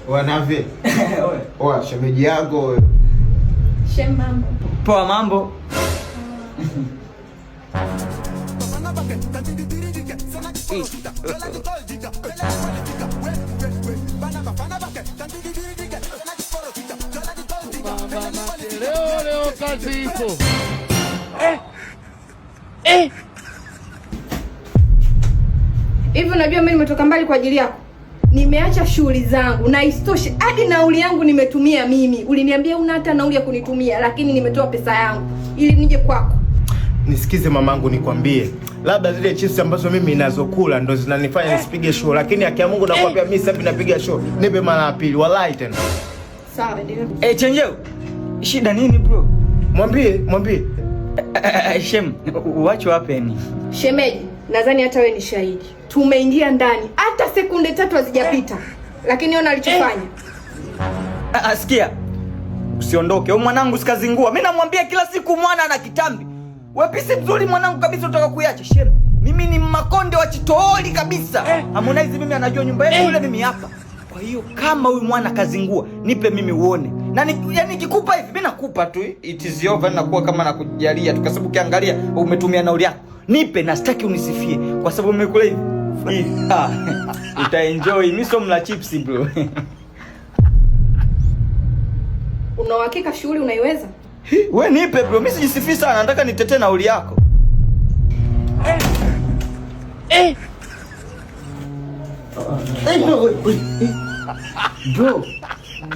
Wanavi. Oa shemeji yako wewe. Mambo. Poa mambo. Leo kazi ipo. Hivi unajua mimi nimetoka mbali kwa ajili yako? Nimeacha shughuli zangu na isitoshe hadi nauli yangu nimetumia mimi. Uliniambia una hata nauli ya kunitumia, lakini nimetoa pesa yangu ili nije kwako. Nisikize mamangu nikwambie. Labda zile chips ambazo mimi ninazokula ndo zinanifanya nisipige show, lakini haki ya Mungu nakwambia mimi sasa napiga show. Nipe mara ya pili, wallahi tena. Sawa ndio. Chenjeo. Shida nini bro? Mwambie. Shem, what happened? Shemeji, nadhani hata wewe ni shahidi. Tumeingia ndani, hata sekunde 3 hazijapita. Lakini ona alichofanya. Sikia. Usiondoke. Wewe mwanangu sikazingua. Mimi namwambia kila siku mwana ana kitambi. Wewe pisi mzuri mwanangu kabisa utaka kuiacha. Shem, mimi ni Makonde wa Chitooli kabisa. Harmonize mimi anajua nyumba yetu yule mimi hapa. Kwa hiyo kama huyu mwana kazingua, nipe mimi uone. Na yani nikikupa hivi mimi nakupa tu. It is over nakuwa kama nakujalia tu kwa sababu ukiangalia umetumia nauli yako. Nipe na sitaki unisifie kwa sababu nimekula hivi. Utaenjoy. Mimi sio mla chips bro. Una uhakika shughuli unaiweza? Wewe nipe bro, mimi sijisifii sana, nataka nitetee nauli yako. Bro,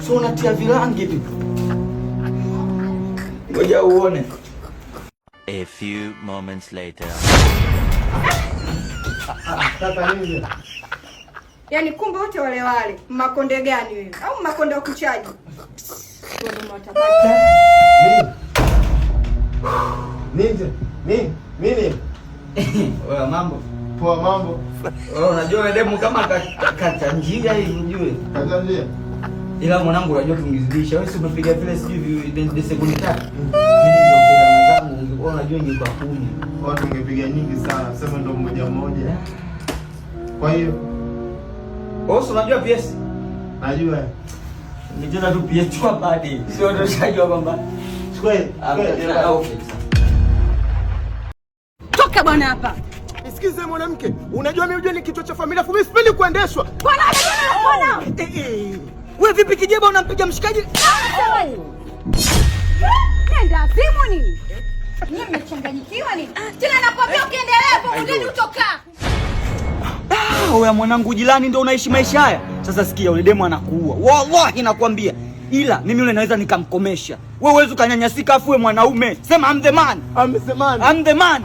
so unatia vilangi hivi. Ngoja uone. A few moments later. Yaani kumbe wote wale Makonde gani wewe? Au Makonde wa kuchaji? Nini? Wewe mambo. Poa mambo. Unajua demu kama katanjia hivi unjue. Katanjia. Ila mwanangu unajua tungizidisha. Wewe si umepiga vile sijui sekunde 3. Mimi ndio kila zangu ungekuwa unajua ingekuwa 10. Watu ungepiga nyingi sana. Sema ndo mmoja. Kwa hiyo unajua PS? Najua. Nicheza tu PS kwa badi. Sio ndo shajua kwamba. Square. Okay. Toka bwana hapa. Nisikize mwanamke. Unajua mimi ni kichwa cha familia, mimi sipendi kuendeshwa. Bwana. Wewe vipi kijeba unampiga mshikaji? Nenda simu nini? Mimi nimechanganyikiwa nini? Tena nakwambia ukiendelea hapo ungeni utoka. Wewe mwanangu jirani ndio unaishi maisha haya. Sasa sikia yule demu anakuua. Wallahi nakwambia. Ila mimi yule naweza nikamkomesha. Wewe huwezi ukanyanyasika afu wewe mwanaume. Sema I'm the man.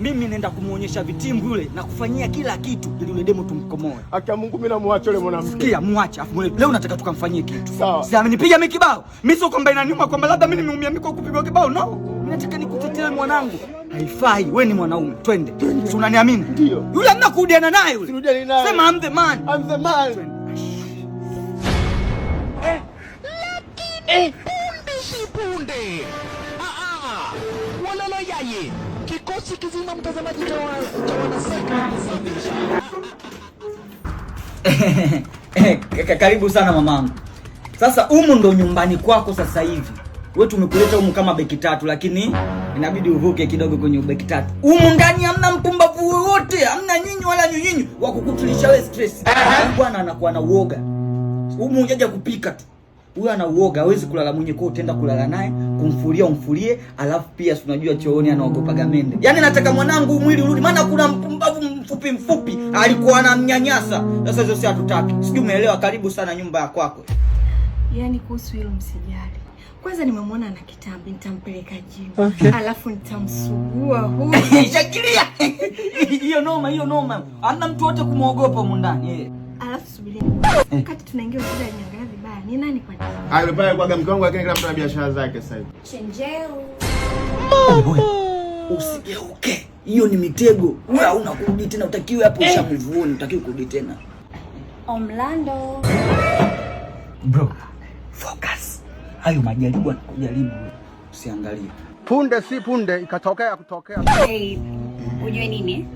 Mimi nenda kumuonyesha vitimbu yule na kufanyia kila kitu ili yule demu tumkomoe. Haki ya Mungu mimi namuacha yule mwanamke. Sikia muache afu leo nataka tukamfanyie kitu. Sawa. Si amenipiga mimi kibao. Mimi sio kwamba inaniuma kwamba labda mimi nimeumia mimi kwa kupigwa kibao. No. Mimi nataka nikutetee mwanangu. Haifai. Wewe ni mwanaume. Twende. Si unaniamini? Ndio. Yule hamna kurudiana naye yule. Sirudiani naye. Sema I'm the man. Punde. Walala yaye. Kikosi kizima mtazamaji cha wanaseka. Karibu sana mamangu. Sasa humu ndo nyumbani kwako sasa hivi. Wewe tumekuleta humu kama beki 3 lakini inabidi uvuke kidogo kwenye beki 3. Humu ndani hamna mpumbavu wote, hamna nyinyi wala nyinyi wa kukutulisha wewe stress. Bwana anakuwa na uoga. Humu unjaja kupika tu. Huyu ana uoga, hawezi kulala mwenye kwa utaenda kulala naye, kumfulia umfulie, alafu pia unajua chooni anaogopa gamende. Yaani nataka mwanangu mwili urudi, maana kuna mpumbavu mfupi alikuwa anamnyanyasa. Sasa hizo si hatutaki. Sijui umeelewa, karibu sana nyumba ya kwako. Yaani kuhusu hilo msijali. Kwanza nimemwona ana kitambi, nitampeleka gym. Okay. Alafu nitamsugua huyu. Shakilia. Hiyo noma. Hamna mtu wote kumuogopa huko ndani. Alafu subirini. Wakati tunaingia usije niangalia vibaya. Ni nani kwa nini? Yule pale kwa mke wangu, lakini kila mtu ana biashara zake sasa hivi. Chenjeo. Usigeuke. Hiyo ni mitego. Wewe hauna kurudi tena, utakiwe hapo ushamuvuoni, utakiwe kurudi tena. Omlando. Bro, focus. Hayo majaribu anakujaribu. Usiangalie. Punde si punde ikatokea kutokea. Hey. Ujue nini?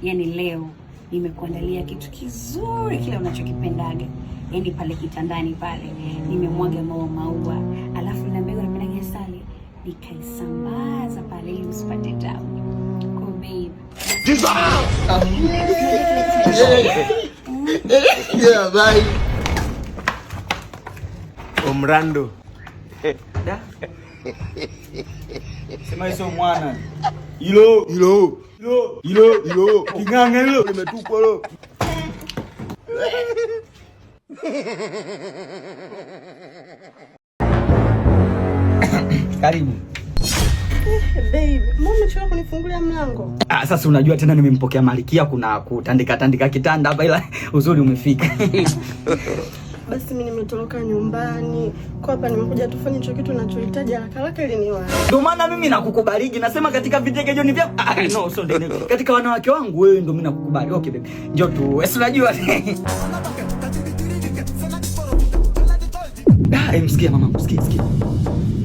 Yaani leo nimekuandalia kitu kizuri kile unachokipendaga. Yaani pale kitandani pale nimemwaga maua. Alafu niambia unapenda asali, nikaisambaza pale ili usipate tabu. Oh babe. Yeah, bye. Omrando. Sema hizo mwana. Hilo. Kinganga hilo. Limetukwa lo. Karibu. Babe, mbona umechelewa kunifungulia mlango? Sasa unajua tena nimempokea Malikia kuna kutandika kitanda hapa, ila uzuri umefika. Basi mimi nimetoroka nyumbani. Kwa hapa nimekuja tufanye hicho kitu ninachohitaji haraka ili niwahi. Ndio maana mimi nakukubariki. Nasema katika vitegejoni vya no so ndio. Katika wanawake wangu wewe ndio mimi nakukubali. Okay baby. Njoo tu. Wewe unajua. Msikia mama, sikia.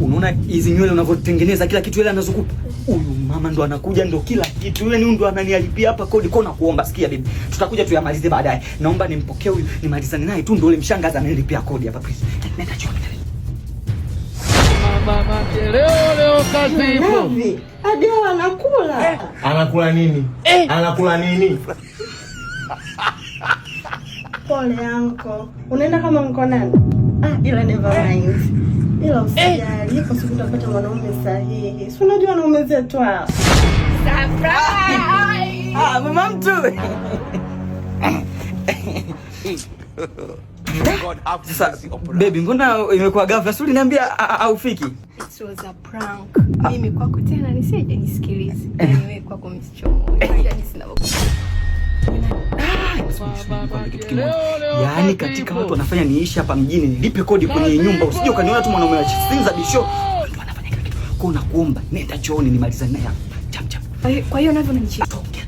Unaona hizi nywele unavyotengeneza kila kitu ile anazokupa. Huyu mama ndo anakuja ndo kila kitu. Yule ni ndo ananialipia hapa kodi kwa nakuomba. Sikia bibi. Tutakuja tuyamalize baadaye. Naomba nimpokee huyu nimalizane naye tu ndo ule mshangaza ananilipia kodi hapa please. Nenda chukua. Mama leo kazi ipo. Hadi anakula. Anakula nini? Anakula nini? Pole yanko. Unaenda kama mkonani? Ila never mind. Ila usijali, ipo siku utapata mwanaume sahihi. Si unajua wanaume zetu hao. Surprise! Mama mtu. Sasa baby, mbona imekuwa ghafla? Suli niambia haufiki. It was a prank. Mimi kwako tena nisije nisikilize. Wewe kwako msichomo. Unajua jinsi ninavyokuwa. Yaani katika watu wanafanya niishi hapa mjini nilipe kodi kwenye nyumba, usije ukaniona tu mwanaume wa Sinza bisho ndio anafanya kila kitu. Kwa nakuomba nenda chooni nimalizane naye. Chap. Kwa hiyo navyo unanichia. Tokea.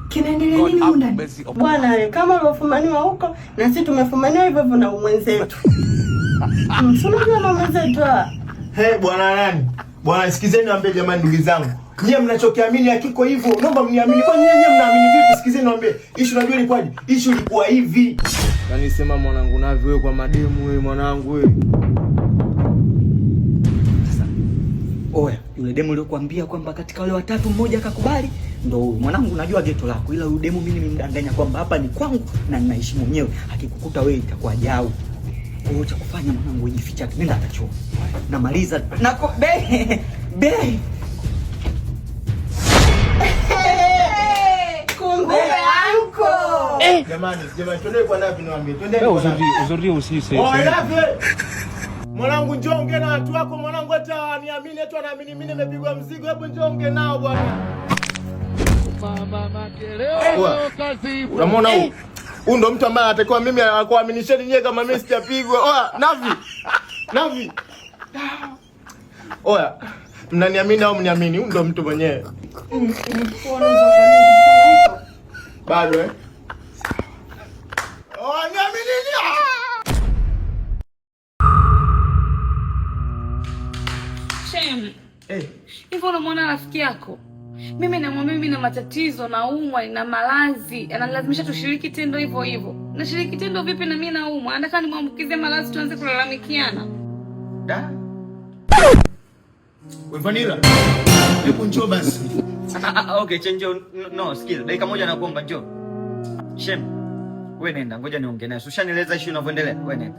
Kinaendelea nini huko ndani? Bwana, kama ulofumaniwa huko na sisi tumefumaniwa hivyo hivyo na mwenzetu. Unajua na mwenzetu. Bwana nani? Bwana sikizeni niambie jamani ndugu zangu. Nyie mnachokiamini hakiko hivyo. Naomba mniamini. Kwa nyie mnaamini vipi? Sikizeni niambie. Issue unajua ilikuwaje? Issue ilikuwa hivi. Yaani sema mwanangu Navi wewe kwa mademu wewe mwanangu wewe. Sasa oya, yule demu aliyokuambia kwamba katika wale watatu mmoja akakubali, ndio mwanangu najua geto lako. Ila yule demu mimi nimemdanganya kwamba hapa ni kwangu na ninaishi mwenyewe. Akikukuta wewe itakuwa jao. Kwa cha kufanya mwanangu ujificha, nenda atachoo. Namaliza. Nako be. Kumbe anko. Jamani, twende kwa Navi niwaambie. Twende. Uzuri usise. Navi. Mwanangu njoo ongea na watu wako mwanangu, hata niamini hata naamini mimi nimepigwa mzigo. Hebu njoo ongea nao bwana. Mama leo kazi ipo. Unamuona huyu? Huyu ndo mtu ambaye anatakiwa mimi akuaminisheni nyewe kama mimi sijapigwa. Oya, Navi. Oya, mnaniamini au mniamini? Huyu ndo mtu mwenyewe. Bado niamini. Shem. Hivyo unamwona rafiki yako? Mimi namwambia mimi na matatizo, naumwa, na malazi. Analazimisha tushiriki tendo hivyo. Nashiriki tendo vipi na mimi naumwa? Anataka nimwambukize malazi tuanze kulalamikiana. Wewe Vanilla. Hebu njoo basi. Okay, chenjo no, sikiza. Dakika moja nakuomba njoo. Shem. Wewe nenda, ngoja niongee naye. Ushanieleza issue inavyoendelea. Wewe nenda.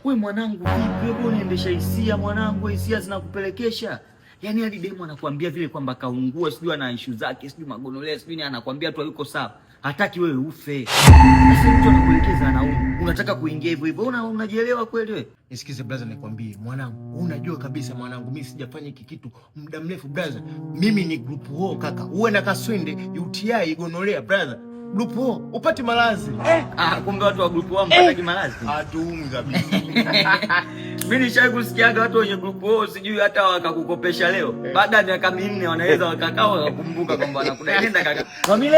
Wewe mwanangu vipi? Wewe unaendesha hisia mwanangu, hisia zinakupelekesha. Yaani hadi demo anakuambia vile kwamba kaungua, sijui ana issue zake, sijui magonolea, sijui anakuambia tu yuko sawa. Hataki wewe ufe. Sasa mtu anakuelekeza anaumwa. Unataka kuingia hivyo. Unajielewa kweli wewe? Nisikize brother nikwambie, mwanangu, unajua kabisa mwanangu mimi sijafanya hiki kitu muda mrefu brother. Mimi ni group ho kaka. Uwe na kaswende, UTI, gonolea brother. Group ho, upate malazi. Kumbe watu wa group ho mpataki malazi. Atuunga bibi. Mimi nishawahi kusikiaga watu wenye group wao sijui hata wakakukopesha leo. Baada ya miaka 4 wanaweza wakakaa wakakumbuka kwamba wanakudaienda kaka. Mamile,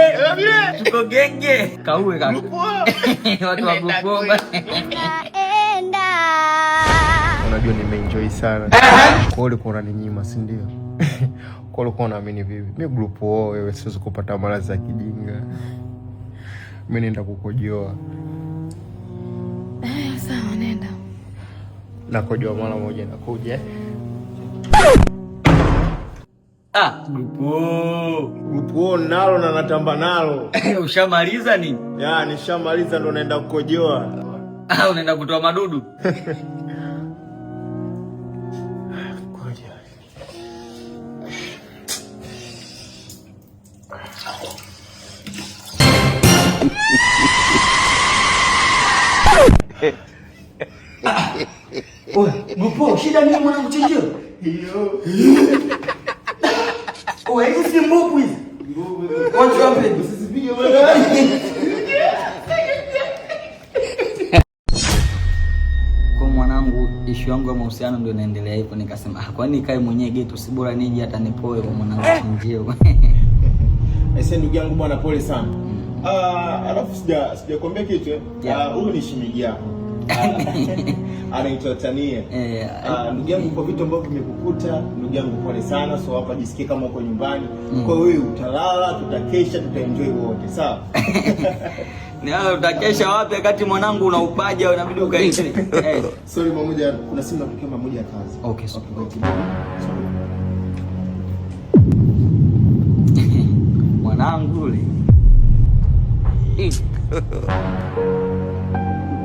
tuko genge. Kaue kaka. Watu wa group wao. Unajua nimeenjoy sana. Kwa ulikuwa unaninyima, si ndio? Kwa ulikuwa unaamini vipi? Mimi group wao wewe siwezi kupata malazi ya kijinga. Mimi nenda kukojoa. Sawa, nenda. Nakojoa mara moja nakuja. Grupo nalo na natamba nalo. Ushamaliza nini? Ya, nishamaliza ndo naenda kukojoa. Unaenda kutoa madudu? Oya, Grupo, shida nini mwanangu chenjio? Hiyo. Oya, hizi si mbuku hizi. Watu wape, usisipige bwana. Kwa mwanangu, issue yangu ya mahusiano ndio inaendelea hivyo, nikasema kwa nini kae mwenyewe getu, si bora niji hata nipoe kwa mwanangu chenjio. Aise ndugu yangu bwana, pole sana. Alafu sijakwambia kitu huyu ni shemeji yako. Anaitwa Tania. Ndugu yangu, kwa vitu ambavyo vimekukuta, ndugu yangu pole sana. So hapa jisikie kama uko nyumbani. Kwa hiyo wewe utalala, tutakesha, tutaenjoy wote, sawa? Ni wewe utakesha wapi wakati mwanangu una upaja unabidi ukaenjoy? Sorry mmoja, kuna simu napikia mmoja ya kazi. Okay, sorry. Mwanangu ule.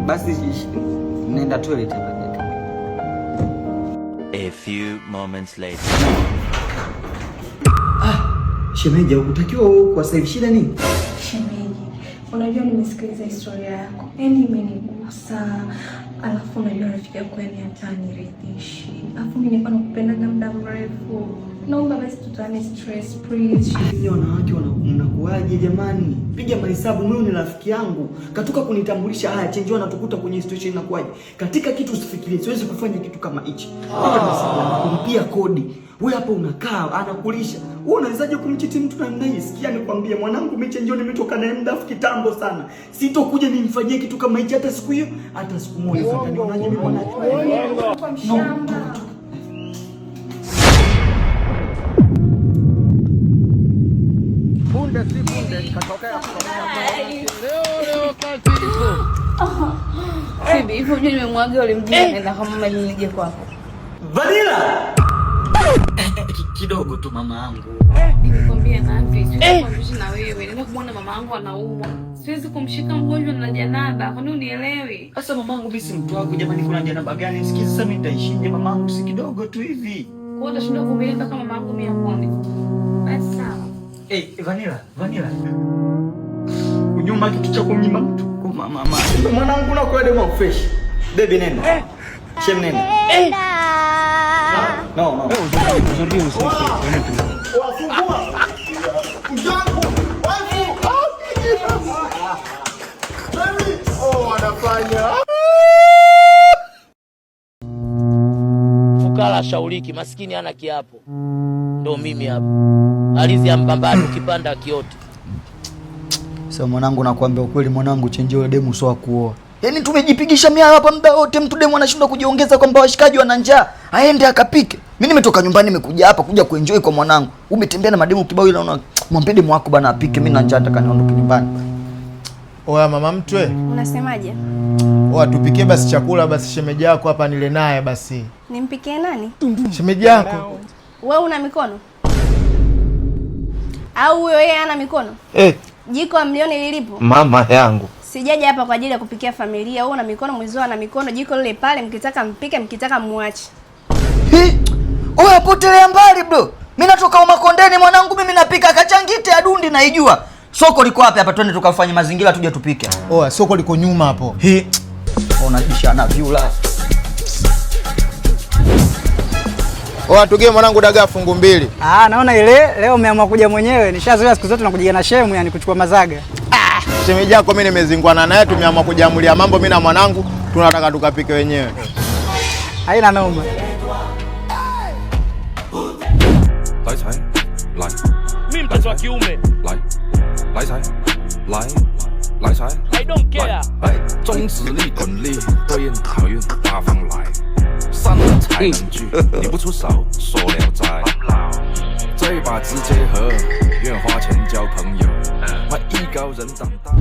Basi nenda toilet hapa. A few moments later. Shemeji, ukutakiwa huko kwa sasa shida nini? Shemeji, unajua nimesikiliza historia yako. Yaani imenigusa. Alafu unajua rafiki yako yani hataniridhishi. Alafu mimi nilikuwa nakupenda muda mrefu. Naomba basi tutane stress please. Hivi wanawake mnakuaje jamani? Piga mahesabu, mimi ni rafiki yangu. Katoka kunitambulisha haya chenjio anatukuta kwenye situation inakuaje? Katika kitu usifikirie, siwezi kufanya kitu kama hichi. Kumpia kodi. Wewe hapo unakaa, anakulisha. Wewe unawezaje kumchiti mtu na ndani? Sikia nikwambie mwanangu, mimi chenjio nimetoka naye muda kitambo sana. Sitokuja nimfanyie kitu kama hichi hata siku hiyo, hata siku moja. Unaje mimi mwanangu? Kwa mshamba. Punde si punde katokea leo kazi ipo. Bibi, hivyo unajua nimemwaga ule mjini na kama mama nije kwako. Vanilla. Kidogo tu mama yangu. Nikwambia na vipi? Siwezi na wewe. Nenda kumwona mama yangu anaumwa. Siwezi kumshika mgonjwa na janaba. Kwani unielewi? Sasa mama yangu mimi si mtu wako jamani, kuna janaba gani? Sikiza sasa mimi nitaishije mama yangu, si kidogo tu hivi. Kwa hiyo utashinda kuvumilia kama mama yangu mimi hakuoni. Basi sawa. Vanilla. Unyuma kitu cha kumnyima mtu. Mama. Mwanangu na kwa demo fresh. Baby nenda. Shem nenda. No. Uzuri. Wafungua. Mjangu. Wanafanya. Fukara shauriki, maskini hana kiapo. Ndo mimi hapa. Alizi ya mbambani ukipanda kiote. Sasa mwanangu, nakwambia ukweli mwanangu, chenjio demu sio kuoa. Yaani tumejipigisha mia hapa muda wote, mtu demu anashindwa kujiongeza kwamba washikaji wana njaa. Aende akapike. Mimi nimetoka nyumbani nimekuja hapa kuja kuenjoy kwa mwanangu. Umetembea na mademu kibao ile unaona mwambie demu wako bana apike, mimi na njaa nataka niondoke nyumbani. Oya mama mtu Unasemaje? Oya tupikie basi chakula basi, shemeji yako hapa nile naye basi. Nimpikie nani? Shemeji yako. Wewe una mikono? Au huyo yeye ana mikono? Jiko amlioni lilipo? Mama yangu. Sijaje hapa kwa ajili ya kupikia familia. Wewe una mikono, mwenzio ana mikono, jiko lile pale, mkitaka mpike, mkitaka muache. Oya potelea mbali bro. Mimi natoka Umakondeni mwanangu, mimi napika kachangite adundi naijua. Soko liko wapi hapa, twende tukafanye mazingira tuje tupike. Oya soko liko nyuma hapo. Unajishana vyula. Oya tugee mwanangu dagaa fungu 2. Naona ile leo umeamua kuja mwenyewe. Nishazoea siku zote nakuja na shemu, yani kuchukua mazaga. Shemeji yako mimi nimezingwana naye, tumeamua kujamulia mambo mimi na mwanangu, tunataka tukapike wenyewe. Haina noma. Mimi mtoto wa kiume. I don't care. 中指力滚力，对应好运八方来，善的才能聚，你不出手，说了斋。这把直接和，愿花钱交朋友，卖艺高人胆大。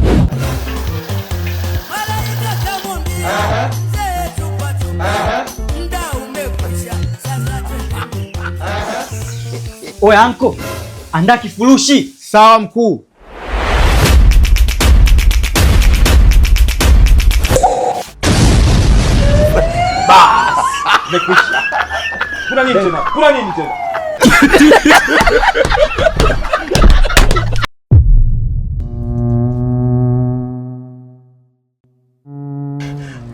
Oe anko, andaa kifurushi. Sawa mkuu. Mekwisha. Kuna nini tena? Kuna nini tena?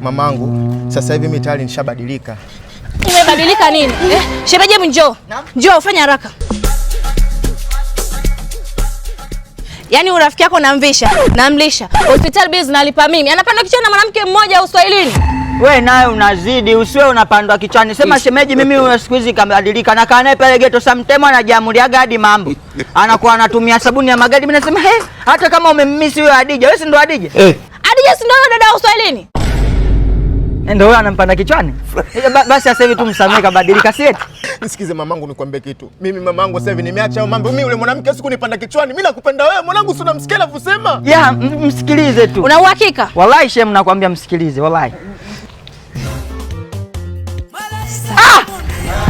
Mamangu, sasa hivi mimi tayari nishabadilika. Umebadilika nini? Shemeji, hebu njoo. Njoo ufanye haraka. Yaani urafiki yako namvisha, namlisha. Hospital bills nalipa mimi. Anapanda kichwani na mwanamke mmoja Uswahilini. We naye unazidi, usiwe unapandwa kichwani. Sema shemeji, mimi siku hizi kabadilika. Nakaa naye pale geto samtemo anajiamuliaga hadi mambo. Anakuwa anatumia sabuni ya magadi. Mimi nasema, hata kama umemmisi huyo Adija, wewe si ndo Adija? Adija si ndo dada wa Uswahilini? Ndio huyo anampanda kichwani. Basi sasa hivi tu msamee kabadilika si eti. Nisikize mamangu nikwambie kitu. Mimi mamangu sasa hivi nimeacha hayo mambo. Mimi yule mwanamke siku nipanda kichwani. Mimi nakupenda wewe mwanangu, si unamsikia anavyosema? Ya, msikilize tu. Una uhakika? Wallahi shem nakwambia msikilize, wallahi.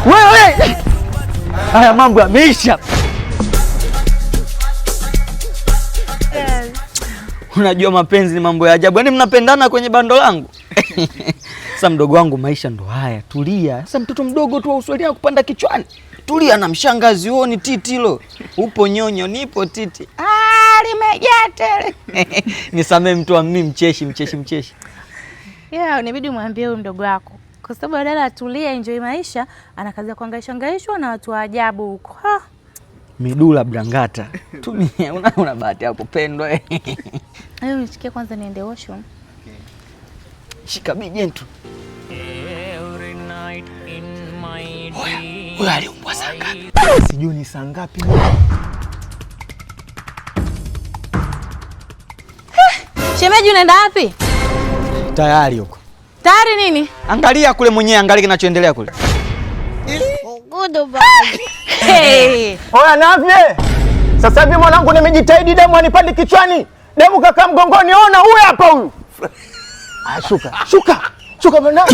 Wewe. Haya mambo yameisha. Unajua mapenzi ni mambo ya ajabu. Yaani mnapendana kwenye bando langu. Sasa mdogo wangu, maisha ndo haya. Tulia. Sasa mtoto mdogo tu wa Uswahilini kupanda kichwani. Tulia na mshangazi uoni titi hilo. Upo nyonyo, nipo titi. Limejaa tele. Nisamee mtu wa mimi mcheshi. Yeah, inabidi mwambie huyo mdogo wako. Kwa sababu badala atulie enjoy maisha, anakaza kuangaishwa na watu wa ajabu huko. Midula Brangata. Tumia, una bahati ya kupendwa. Hayo nichikie kwanza niende washroom. Shika bijentu. Every night in my dream. Wewe aliumbwa saa ngapi? Sijui ni saa ngapi. Shemeji, unaenda wapi? Tayari huko. Tayari nini? Angalia kule mwenyewe, angalia kinachoendelea kule. Oya Navye. Sasa hivi mwanangu nimejitahidi demu anipande kichwani. Demu kaka mgongoni, ona huyu hapa huyu. Shuka bwana.